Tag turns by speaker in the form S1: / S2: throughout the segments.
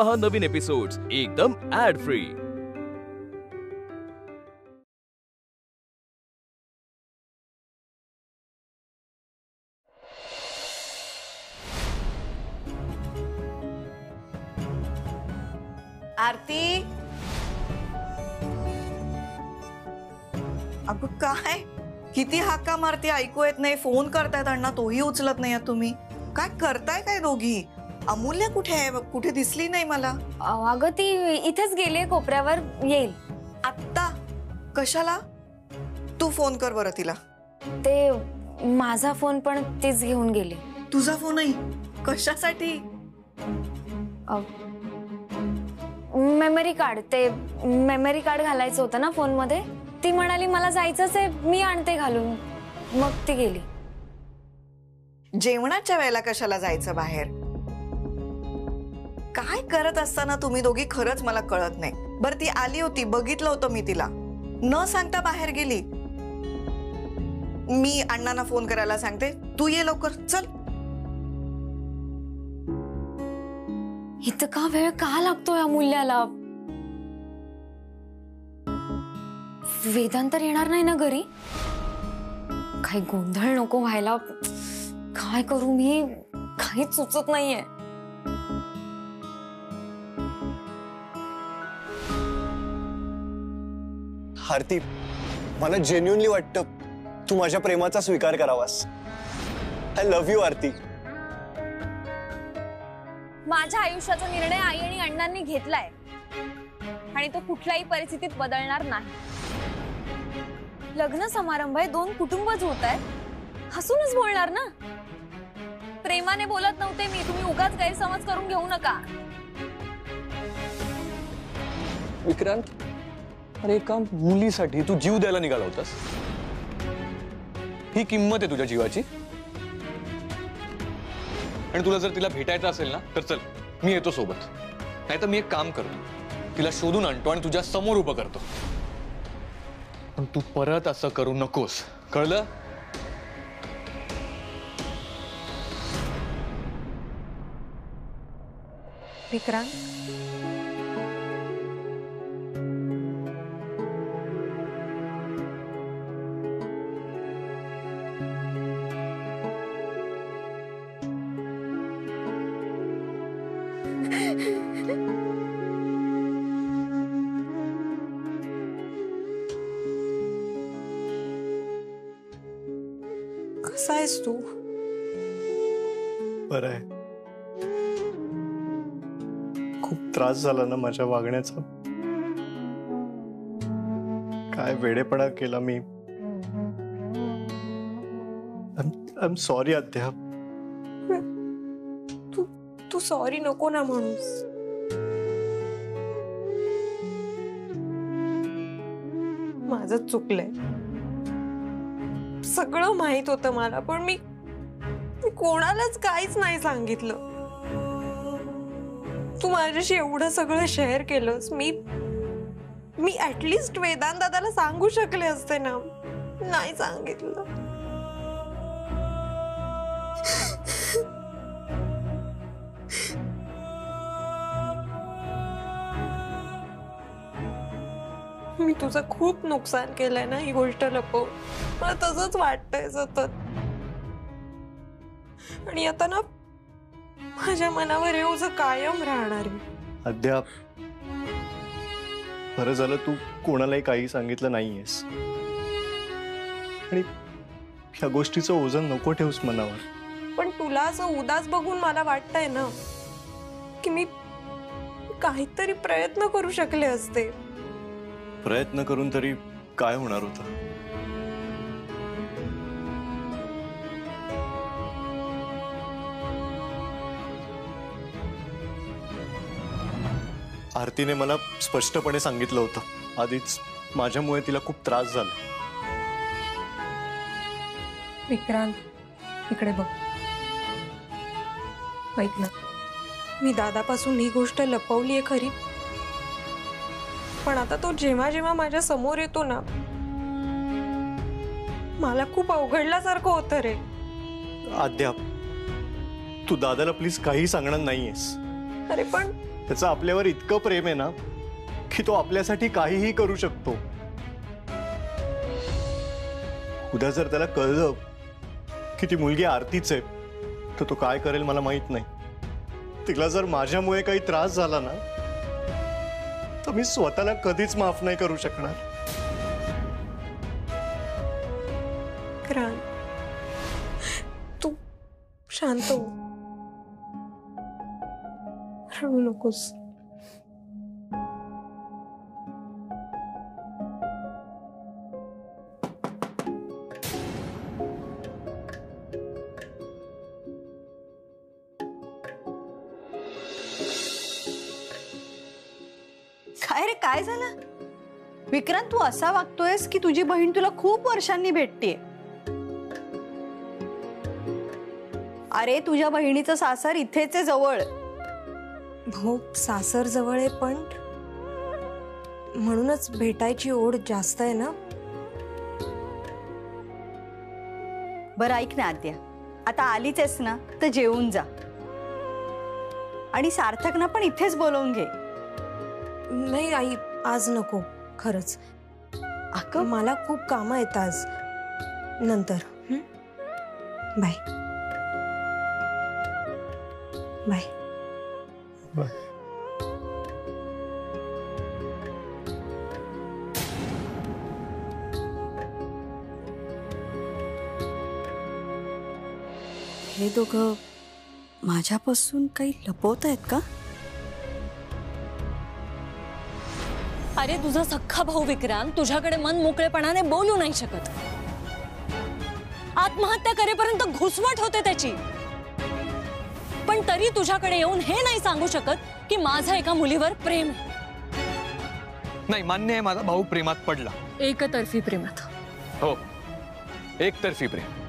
S1: पहा नवीन एपिसोड्स एकदम add free.
S2: आरती, अगं काय किती हाका मारते, ऐकू येत नाही। फोन करतायत अण्णा, तोही उचलत नाही तुम्ही। काय करताय काय दोघी? अमूल्य कुठे आहे? कुठे दिसली नाही मला।
S3: अगं ती इथेच गेली कोपऱ्यावर, येईल
S2: आत्ता। कशाला? तू फोन कर बरं तिला।
S3: ते माझा फोन पण तीच घेऊन गेली।
S2: तुझा फोनही कशासाठी?
S3: मेमरी कार्ड, ते मेमरी कार्ड घालायचं होतं ना फोन मध्ये। ती म्हणाली मला जायचंच आहे, मी आणते घालून, मग ती गेली।
S2: जेवणाच्या वेळेला कशाला जायचं बाहेर? काय करत असताना तुम्ही दोघी खरंच मला कळत नाही। बरं ती आली होती, बघितलं होतं मी तिला, न सांगता बाहेर गेली। मी अण्णांना फोन करायला सांगते, तू ये लवकर, चल।
S3: इतका वेळ का लागतोय अमूल्याला? वेदांत येणार नाही ना घरी? काही गोंधळ नको व्हायला। काय करू मी, काहीच सुचत नाहीये।
S4: आरती, मला जेन्युइनली वाटतं तू माझ्या प्रेमाचा स्वीकार करावास। आय लव्ह यू आरती।
S3: माझ्या आयुष्याचा निर्णय आई आणि अण्णांनी घेतलाय आणि तो कुठल्याही परिस्थितीत बदलणार नाही। लग्न समारंभ आहे, दोन कुटुंब जुळत आहेत, हसूनच बोलणार ना। प्रेमाने बोलत नव्हते मी, तुम्ही उगाच गैरसमज करून घेऊ नका।
S4: विक्रांत, अरे एका मुलीसाठी तू जीव द्यायला निघाला होतास, ही किंमत आहे तुझ्या जीवाची? आणि तुला जर तिला भेटायचं असेल ना तर चल, मी येतो सोबत। नाहीतर मी एक काम करतो, तिला शोधून आणतो आणि तुझ्या समोर उभं करतो। पण तू परत असं करू नकोस, कळलं?
S5: विक्रांत, कसा आहेस तू?
S4: बरं आहे। खूप त्रास झाला ना माझ्या वागण्याचा। काय वेडेपणा केला मी। I am sorry Aadya.
S5: तू सॉरी नको ना म्हणूस। माझं चुकलंय, सगळं माहित होतं मला, पण मी कोणालाच काहीच नाही सांगितलं। तू माझ्याशी एवढं सगळं शेअर केलंस, मी ऍटलिस्ट वेदांत दादाला सांगू शकले असते ना, नाही सांगितलं। मी तुझं खूप नुकसान केलंय ना ही गोष्ट लपवून, मला तसंच वाटतंय सतत। आणि आता ना माझ्या मनावर हे ओझं कायम राहणार आहे।
S4: अद्याप बरं झालं तू कोणालाही काही सांगितलं नाहीयेस, आणि ह्या गोष्टीचं ओझं नको ठेवूस मनावर।
S5: पण तुला असं उदास बघून मला वाटतंय ना की मी काहीतरी प्रयत्न करू शकले असते।
S4: प्रयत्न करून तरी काय होणार होतं? आरतीने मला स्पष्टपणे सांगितलं होतं आधीच, माझ्यामुळे तिला खूप त्रास झाला।
S5: विक्रांत, इकडे बघ, ऐक ना, मी दादापासून ही गोष्ट लपवलीये खरी, पण आता तो जेव्हा जेव्हा माझ्या समोर येतो ना, मला खूप अवघडल्यासारखं होतं रे।
S4: अद्याप तू दादाला प्लीज काही सांगणार नाहीयेस।
S5: अरे पण
S6: त्याचं आपल्यावर इतकं प्रेम आहे ना की तो आपल्यासाठी काहीही करू शकतो. उद्या जर त्याला कळलं की ती मुलगी आरतीच आहे तर तो काय करेल मला माहित नाही. तिला जर माझ्यामुळे काही त्रास झाला ना तर मी स्वतःला कधीच माफ नाही करू शकणार.
S5: विक्रांत, तू शांत हो, रडू नकोस.
S7: काय रे, काय झालं? विक्रांत, तू असा वागतोयस की तुझी बहीण तुला खूप वर्षांनी भेटतीये. अरे, तुझ्या बहिणीचं सासर इथेच आहे जवळ.
S5: हो, सासर जवळ आहे, पण म्हणूनच भेटायची ओढ जास्त आहे ना.
S7: बरं ऐक ना आद्या, आता आलीच आहेस ना तर जेवून जा. आणि सार्थकना पण इथेच बोलवून घे.
S5: नाही आई, आज नको, खरंच.
S7: अगं,
S5: मला खूप कामं आहेत आज. नंतर. Bye bye.
S7: हे दोघं माझ्यापासून काही लपवत आहेत का?
S8: अरे, तुझा सख्खा भाऊ विक्रांत तुझ्याकडे मन मोकळेपणाने बोलू नाही शकत. आत्महत्या करेपर्यंत घुसमट होते त्याची, पण तरी तुझ्याकडे येऊन हे नाही सांगू शकत की माझं एका मुलीवर प्रेम आहे.
S4: नाही, मान्य आहे माझा भाऊ प्रेमात पडला.
S8: एकतर्फी प्रेमात.
S4: हो, एकतर्फी प्रेम.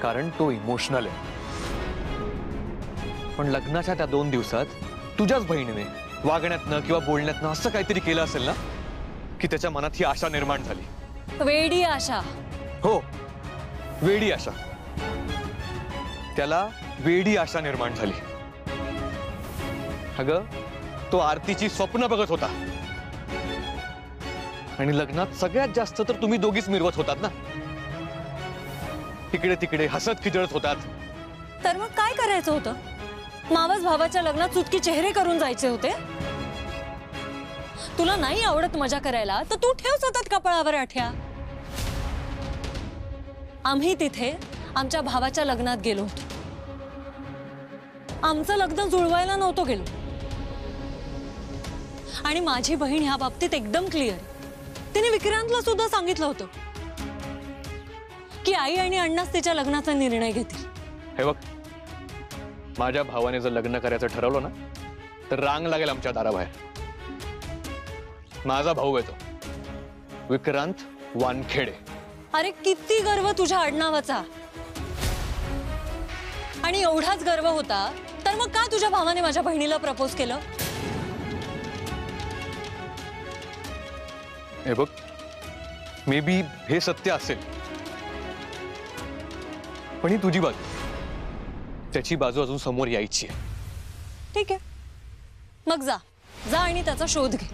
S4: कारण तो इमोशनल आहे. पण लग्नाच्या त्या 2 दिवसात तुझ्याच बहिणीने वागण्यातनं किंवा बोलण्यातनं असं काहीतरी केलं असेल ना की त्याच्या मनात ही आशा निर्माण झाली.
S8: वेडी आशा.
S4: हो, वेडी आशा. त्याला वेडी आशा निर्माण झाली. अगं, तो आरतीची स्वप्न बघत होता आणि लग्नात सगळ्यात जास्त तर तुम्ही दोघीच मिरवत होतात ना. इकडे तिकडे हसत खिदळत होतात.
S8: तर मग काय करायचं होतं? मावस भावाच्या लग्नात चुटकी चेहरे करून जायचे होते? तुला नाही आवडत मजा करायला तर तू ठेव सतत कपाळावर आठ्या. आम्ही तिथे आमच्या भावाच्या लग्नात गेलो होतो. आमचं लग्न जुळवायला नव्हतो गेलो. आणि माझी बहीण ह्या बाबतीत एकदम क्लिअर. तिने विक्रांतला सुद्धा सांगितलं होतं की आई आणि अण्णाच तिच्या लग्नाचा निर्णय घेतील.
S4: हे बघ, माझ्या भावाने जर लग्न करायचं ठरवलं ना तर रांग लागेल आमच्या दाराबाहेर. माझा भाऊ आहे तो विक्रांत वानखेडे.
S8: अरे, किती गर्व तुझ्या आडनावाचा. आणि एवढाच गर्व होता तर मग का तुझ्या भावाने माझ्या बहिणीला प्रपोज केलं?
S4: हे बघ, मे बी हे सत्य असेल, पण ही तुझी बाजू. त्याची बाजू अजून समोर यायची आहे.
S8: ठीक आहे, मग जा जा आणि त्याचा शोध घे.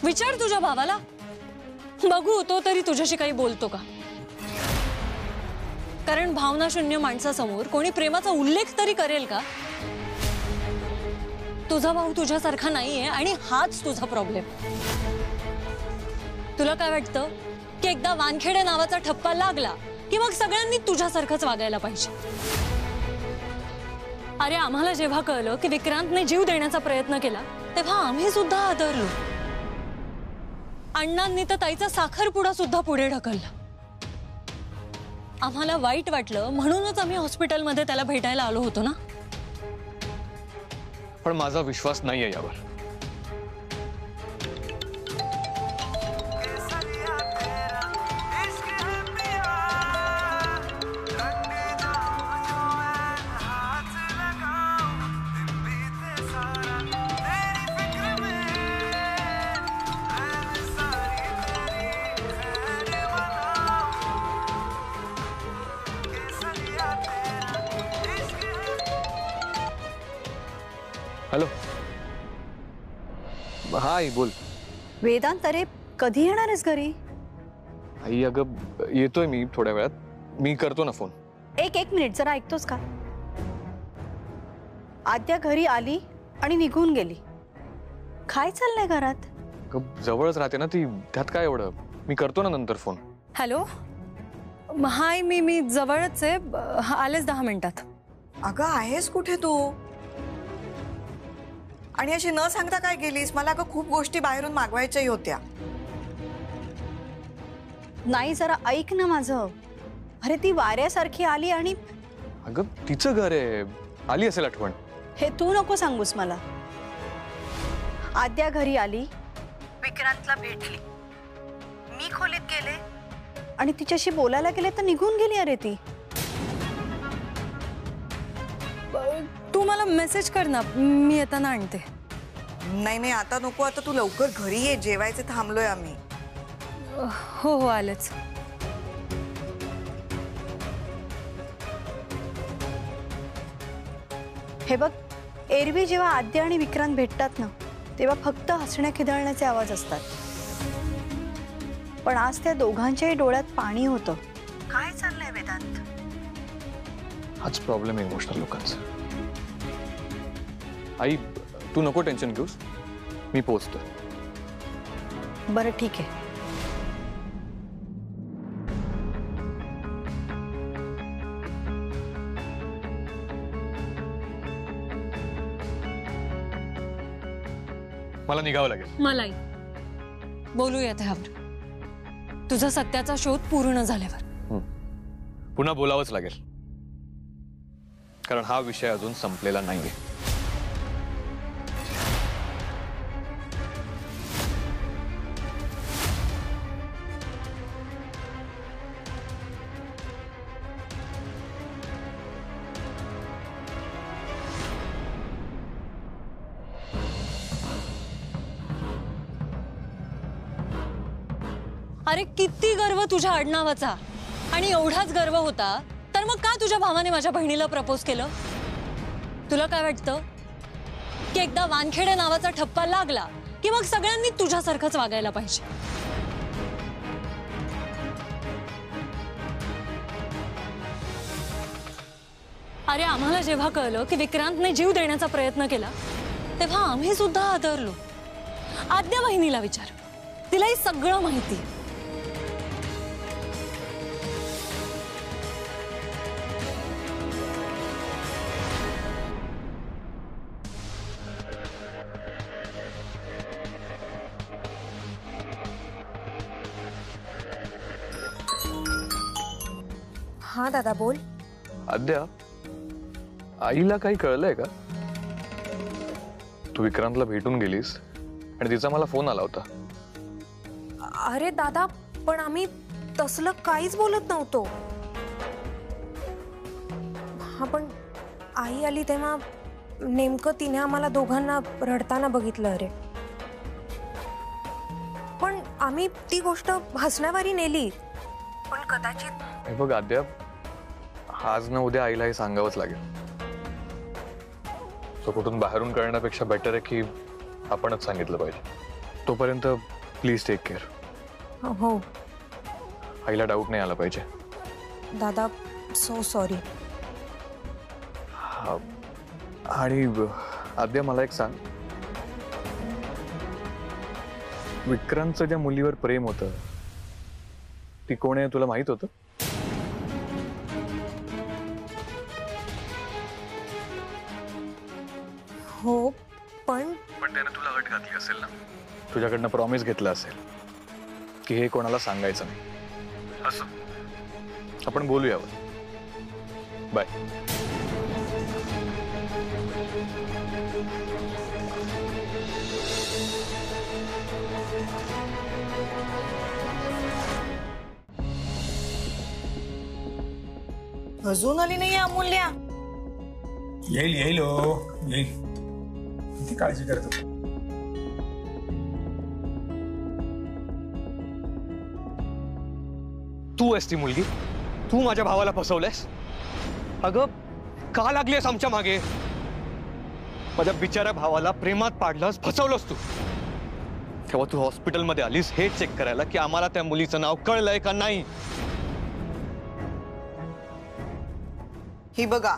S8: विचार तुझ्या भावाला, बघू तो तरी तुझ्याशी काही बोलतो का. कारण भावनाशून्य माणसासमोर कोणी प्रेमाचा उल्लेख तरी करेल का? तुझा भाऊ तुझ्यासारखा नाहीये आणि हाच तुझा प्रॉब्लेम. तुला काय वाटतं की एकदा वानखेडे नावाचा ठप्पा लागला की मग सगळ्यांनी तुझ्यासारखंच वागायला पाहिजे? अरे, आम्हाला जेव्हा कळलं की विक्रांतने जीव देण्याचा प्रयत्न केला तेव्हा आम्ही सुद्धा आदरलो. अण्णांनी तर ताईचा साखरपुडा सुद्धा पुढे ढकलला. आम्हाला वाईट वाटलं म्हणूनच आम्ही हॉस्पिटलमध्ये त्याला भेटायला आलो होतो ना.
S4: पण माझा विश्वास नाहीये यावर. हॅलो. हा आई बोल.
S7: वेदांत, अरे कधी येणार आहेस घरी?
S4: आई अगं येतोय मी थोड्या वेळात. मी करतो ना फोन.
S7: एक मिनिट, जरा ऐकतोस का? आद्या घरी आली आणि निघून गेली. काय चाललंय घरात?
S4: अगं, जवळच राहते ना ती, त्यात काय एवढं. मी करतो ना नंतर फोन.
S8: हॅलो. हाय, मी जवळच आहे, आलेच 10 मिनिटात.
S2: अगं आहेस कुठे तू? आणि अशी न सांगता काय गेलीस? मला अगं खूप गोष्टी बाहेरून मागवायच्याही होत्या.
S7: नाही, जरा ऐक ना माझं. अरे ती वाऱ्यासारखी आली आणि
S4: अगं तिचं घर आहे, आली असेल आठवण.
S7: हे तू नको सांगूस मला. आद्या घरी आली, विक्रांतला भेटली, मी खोलीत गेले आणि तिच्याशी बोलायला गेले तर निघून गेली. अरे ती
S8: तू मला मेसेज कर ना, मी येताना आणते.
S2: नाही आता नको. आता तू लवकर घरी ये, जेवायचे थांबलोय आम्ही.
S8: हो आलेच.
S7: हे बघ, एरवी जेव्हा आद्या आणि विक्रांत भेटतात ना, तेव्हा फक्त हसण्या खिदळण्याचे आवाज असतात. पण आज त्या दोघांच्याही डोळ्यात पाणी होतं. काय चाललंय वेदांत?
S4: हाच प्रॉब्लेम आहे इमोशनल लोकांचा. आई तू नको टेन्शन घेऊस, मी पोहोचतो.
S7: बरं ठीक आहे.
S4: मला निघावं लागेल.
S8: मलाही बोलूया त्यावर. तुझा सत्याचा शोध पूर्ण झाल्यावर.
S4: पुन्हा बोलावंच लागेल, कारण हा विषय अजून संपलेला नाहीये.
S8: अरे किती गर्व तुझ्या आडनावाचा. आणि एवढाच गर्व होता तर मग का तुझ्या भावाने माझ्या बहिणीला प्रपोज केलं? तुला काय वाटतं की एकदा वानखेडे नावाचा ठप्पा लागला की मग सगळ्यांनी तुझ्यासारखंच वागायला पाहिजे? अरे आम्हाला जेव्हा कळलं की विक्रांतने जीव देण्याचा प्रयत्न केला तेव्हा आम्ही सुद्धा आदरलो. आद्या बहिणीला विचार, तिलाही सगळं माहिती.
S5: हा दादा बोल.
S4: आद्या, आईला काही कळलंय का? तू विक्रांतला भेटून गेलीस आणि तिचा मला फोन आला होता.
S5: अरे दादा, पण आम्ही तसलं काहीच बोलत नव्हतो. हा पण आई आली तेव्हा नेमकं तिने आम्हाला दोघांना रडताना बघितलं. अरे पण आम्ही ती गोष्ट हसण्यावारी नेली. पण कदाचित
S4: हे बघ आद्या, आज न उद्या आईला हे सांगावंच लागेल. तो कुठून बाहेरून कळण्यापेक्षा बेटर आहे की आपणच सांगितलं पाहिजे. तोपर्यंत प्लीज टेक केअर.
S5: हो
S4: आईला डाऊट नाही आला पाहिजे.
S5: दादा, सो सॉरी.
S4: आणि आद्या मला एक सांग, विक्रांतचं ज्या मुलीवर प्रेम होतं ती कोण आहे तुला माहित होतं?
S5: हो पण
S4: त्याने तुला अट घातली असेल ना, तुझ्याकडनं प्रॉमिस घेतला असेल की हे कोणाला सांगायचं नाही. असं आपण बोलूया. बाय.
S2: अजून आली नाहीये अमूल्या?
S9: येईल येईल हो, येईल. किती काळजी करतो.
S4: तू आहेस ती मुलगी? तू माझ्या भावाला फसवलंयस? अगं का लागलीस आमच्या मागे? माझ्या बिचाऱ्या भावाला प्रेमात पाडलास, फसवलंस तू. तेव्हा तू हॉस्पिटलमध्ये आलीस हे चेक करायला की आम्हाला त्या मुलीचं नाव कळलंय का नाही.
S2: ही बघा.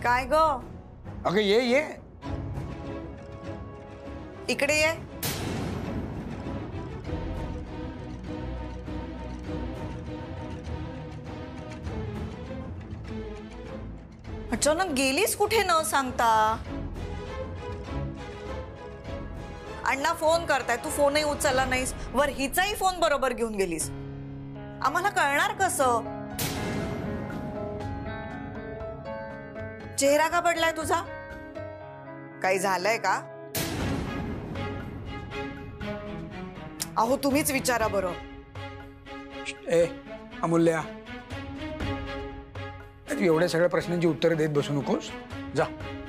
S2: काय ग,
S9: अगं ये
S2: इकडे ये. अचानक गेलीस कुठे न सांगता? अण्णा फोन करताय, तू फोनही उचलला नाहीस, वर हिचाही फोन बरोबर घेऊन गेलीस. आम्हाला कळणार कसं? चेहरा का पडलाय तुझा? काही झालंय का? अहो तुम्हीच विचारा बरं.
S9: ए अमूल्या, तू एवढ्या सगळ्या प्रश्नांची उत्तरं देत बसू नकोस. जा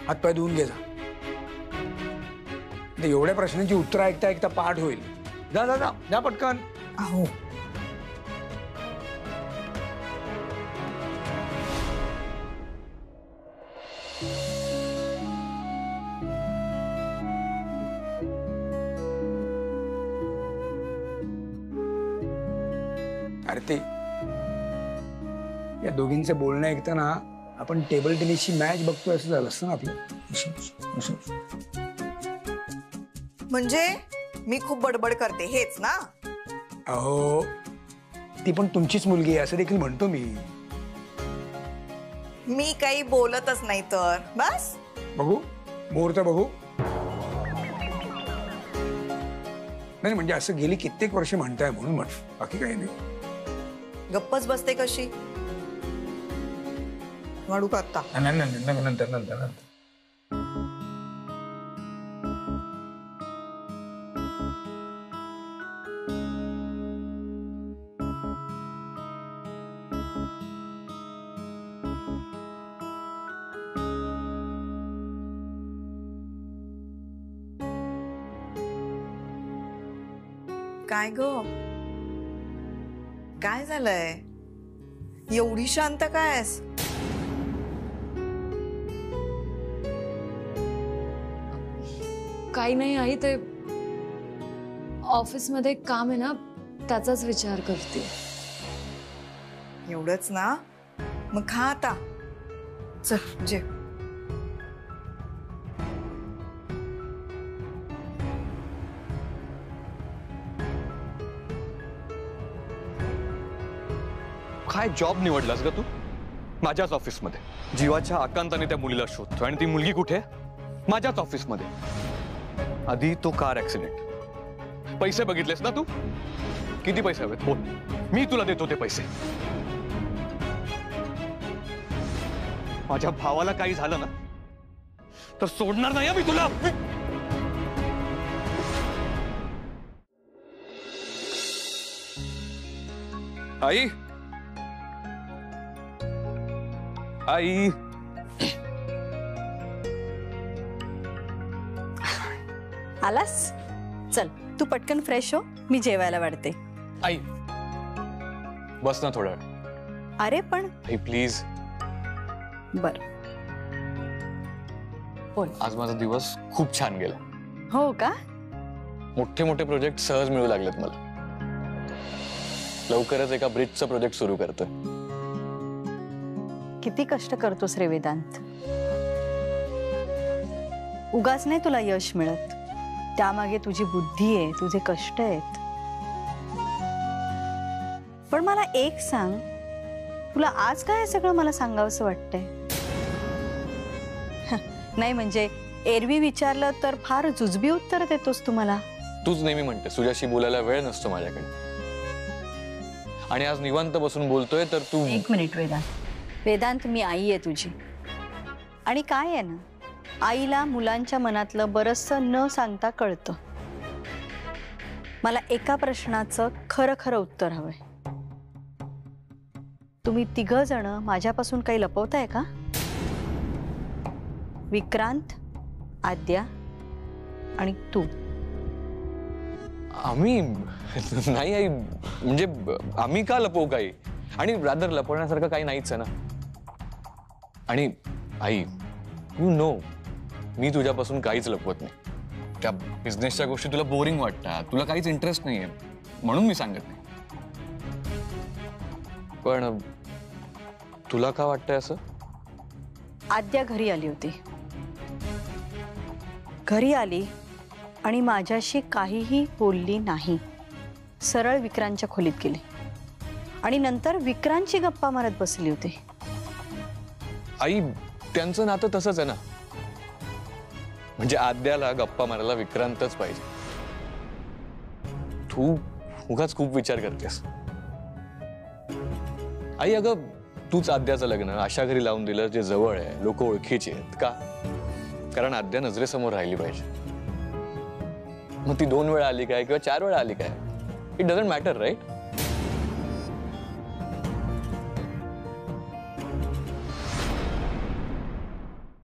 S9: हातपाय धुवून घे जा. एवढ्या प्रश्नांची उत्तरं ऐकता ऐकता पाठ होईल. जा जा जा जा पटकन.
S2: अहो
S9: आरती, या दोघींचं बोलणं ऐकताना आपण टेबल टेनिसची मॅच बघतोय असं झालं असतं ना आपलं.
S2: म्हणजे मी खूप बडबड करते हेच ना?
S9: अहो ती पण तुमचीच मुलगी आहे असं देखील म्हणतो मी.
S2: मी काही बोलतच नाही तर बस.
S9: बघू मुहूर्त बघू. नाही म्हणजे असं गेली कित्येक वर्ष म्हणताय म्हणून म्हण, बाकी काही नाही.
S2: गप्पच बसते कशी? वाढू का आता?
S9: नंतर नंतर नंतर.
S2: काय ग, काय झालंय? एवढी शांत कायस?
S3: काही नाही आई, ते ऑफिस मध्ये काम आहे ना, त्याचाच विचार करते.
S2: एवढंच ना? मग खा आता. चल जे.
S4: काय जॉब निवडलास ग तू? माझ्याच ऑफिसमध्ये जीवाच्या आकांताने त्या मुलीला शोधतो आणि ती मुलगी कुठे? माझ्याच ऑफिसमध्ये. आधी तो कार ऍक्सिडेंट. पैसे बघितलेस ना तू? किती पैसे हवेत बोल, मी तुला देतो ते पैसे. माझ्या भावाला काही झालं ना तर सोडणार नाही मी तुला. आई आई
S7: आलास? चल तू पटकन फ्रेश हो, मी जेवायला वाढते.
S4: आई बस ना थोडा वेळ.
S7: अरे पण
S4: आई प्लीज.
S7: बर बोल.
S4: आज माझा दिवस खूप छान गेला.
S7: हो का?
S4: मोठे मोठे प्रोजेक्ट सहज मिळू लागलेत मला. लवकरच एका ब्रिजचा प्रोजेक्ट सुरू करतोय.
S7: किती कष्ट करतोस रे वेदांत. उगाच नाही तुला यश मिळत, त्यामागे तुझी बुद्धी आहे, तुझे कष्ट आहेत. पण मला एक सांग, तुला आज काय सगळं मला सांगावंसं वाटतंय? नाही म्हणजे एरवी विचारलं तर फार जुजबी उत्तर देतोस तू मला.
S4: तूच नेहमी म्हणतेस तुझ्याशी बोलायला वेळ नसतो माझ्याकडे, आणि आज निवांत बसून बोलतोय तर तू.
S7: एक मिनिट वेदांत. वेदांत, मी आई आहे तुझी, आणि काय आहे ना, आईला मुलांच्या मनातलं बरचसं न सांगता कळतं. मला एका प्रश्नाचं खरं खरं उत्तर हवंय. तुम्ही तिघ जण माझ्यापासून काही लपवताय का? विक्रांत, आद्या आणि तू.
S4: आम्ही नाही आई, म्हणजे आम्ही का लपवू काही? आणि रादर लपवण्यासारखं काही नाहीच आहे ना. आणि आई यू नो मी तुझ्यापासून काहीच लपवत नाही. त्या बिझनेसच्या गोष्टी तुला बोरिंग वाटतात, तुला काहीच इंटरेस्ट नाहीये म्हणून मी सांगत नाही. पण तुला का वाटतंय असं?
S7: आद्या घरी आली होती. घरी आली आणि माझ्याशी काहीही बोलली नाही. सरळ विक्रांतच्या खोलीत गेली आणि नंतर विक्रांतची गप्पा मारत बसली होती.
S4: आई त्यांचं नातं तसंच आहे ना. म्हणजे आद्याला गप्पा मारायला विक्रांतच पाहिजे. तू उगाच खूप विचार करतेस. आई अगं तूच आद्याचं लग्न अशा घरी लावून दिलं जे जवळ आहे, लोक ओळखीचे आहेत. का? कारण आद्या नजरेसमोर राहिली पाहिजे. मग ती 2 वेळा आली काय किंवा 4 वेळा आली काय, इट डझंट मॅटर राईट.